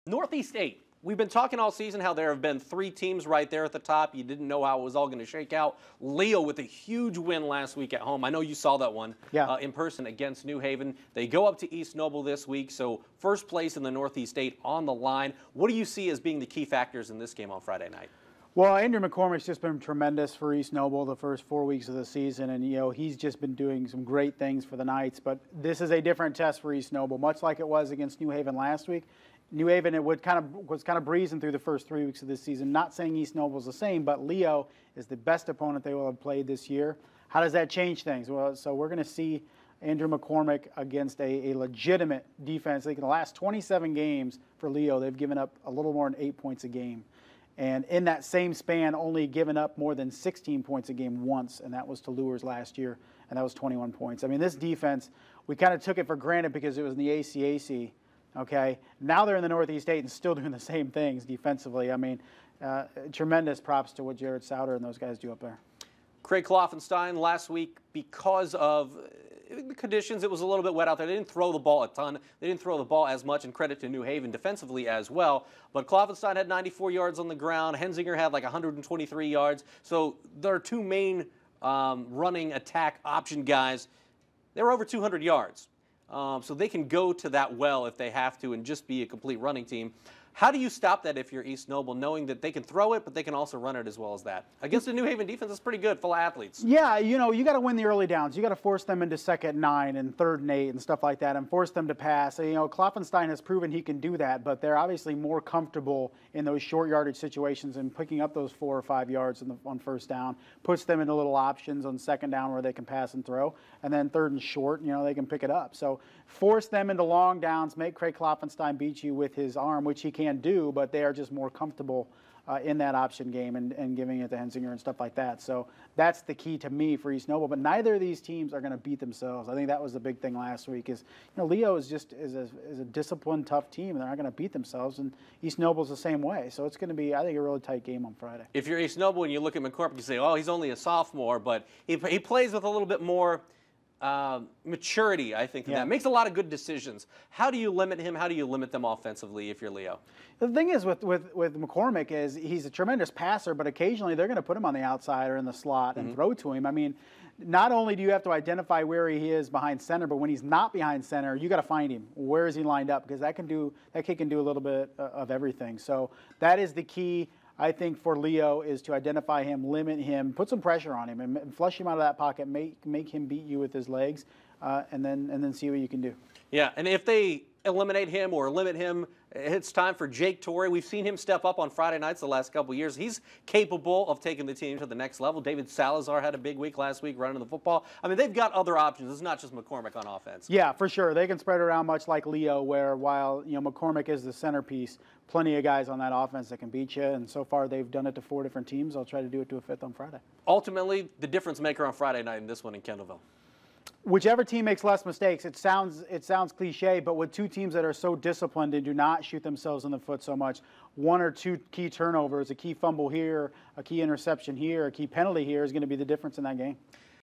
Northeast 8. We've been talking all season how there have been three teams right there at the top. You didn't know how it was all going to shake out. Leo with a huge win last week at home. I know you saw that one in person against New Haven. They go up to East Noble this week, so first place in the Northeast 8 on the line. What do you see as being the key factors in this game on Friday night? Well, Andrew McCormick's just been tremendous for East Noble the first 4 weeks of the season, and he's just been doing some great things for the Knights. But this is a different test for East Noble, much like it was against New Haven last week. New Haven was kind of breezing through the first 3 weeks of this season. Not saying East Noble's the same, but Leo is the best opponent they will have played this year. How does that change things? Well, so we're going to see Andrew McCormick against a legitimate defense. Like in the last 27 games for Leo, they've given up a little more than 8 points a game. And in that same span, only given up more than 16 points a game once, and that was to Lures last year, and that was 21 points. I mean, this defense, we kind of took it for granted because it was in the ACAC. Okay, now they're in the Northeast 8 and still doing the same things defensively. I mean, tremendous props to what Jared Souter and those guys do up there. Craig Kloffenstein last week, because of the conditions, it was a little bit wet out there. They didn't throw the ball a ton. They didn't throw the ball as much, and credit to New Haven defensively as well. But Kloffenstein had 94 yards on the ground. Hensinger had like 123 yards. So their two main running attack option guys, they were over 200 yards. So they can go to that well if they have to and just be a complete running team. How do you stop that if you're East Noble, knowing that they can throw it, but they can also run it as well as that? Against the New Haven defense, it's pretty good, full of athletes. Yeah, you got to win the early downs. You got to force them into 2nd and 9 and 3rd and 8 and stuff like that, and force them to pass. Kloffenstein has proven he can do that, but they're obviously more comfortable in those short yardage situations and picking up those 4 or 5 yards on first down. Puts them into little options on 2nd down where they can pass and throw, and then 3rd and short, they can pick it up. So force them into long downs. Make Craig Kloffenstein beat you with his arm, which he can do, but they are just more comfortable in that option game and giving it to Hensinger and stuff like that. So that's the key to me for East Noble. But neither of these teams are going to beat themselves. I think that was the big thing last week is, Leo is a disciplined, tough team, and they're not going to beat themselves. And East Noble's the same way. So it's going to be, I think, a really tight game on Friday. If you're East Noble and you look at McCormick, you say, oh, he's only a sophomore, but he plays with a little bit more maturity, I think, that makes a lot of good decisions. How do you limit him? How do you limit them offensively if you're Leo? The thing is with McCormick is he's a tremendous passer, but occasionally they're going to put him on the outside or in the slot and throw to him. I mean, not only do you have to identify where he is behind center, but when he's not behind center, you got to find him. Where is he lined up? Because that kid can do a little bit of everything. So that is the key, I think, for Leo, is to identify him, limit him, put some pressure on him, and flush him out of that pocket, make him beat you with his legs, and then see what you can do. Yeah, and if they eliminate him or limit him, it's time for Jake Torrey. We've seen him step up on Friday nights the last couple of years. He's capable of taking the team to the next level. David Salazar had a big week last week running the football. I mean, they've got other options. It's not just McCormick on offense. Yeah, for sure. They can spread around much like Leo, where while McCormick is the centerpiece, plenty of guys on that offense that can beat you. And so far, they've done it to 4 different teams. They'll try to do it to a 5th on Friday. Ultimately, the difference maker on Friday night in this one in Kendallville. Whichever team makes less mistakes. It sounds cliche, but with two teams that are so disciplined and do not shoot themselves in the foot so much, 1 or 2 key turnovers, a key fumble here, a key interception here, a key penalty here is going to be the difference in that game.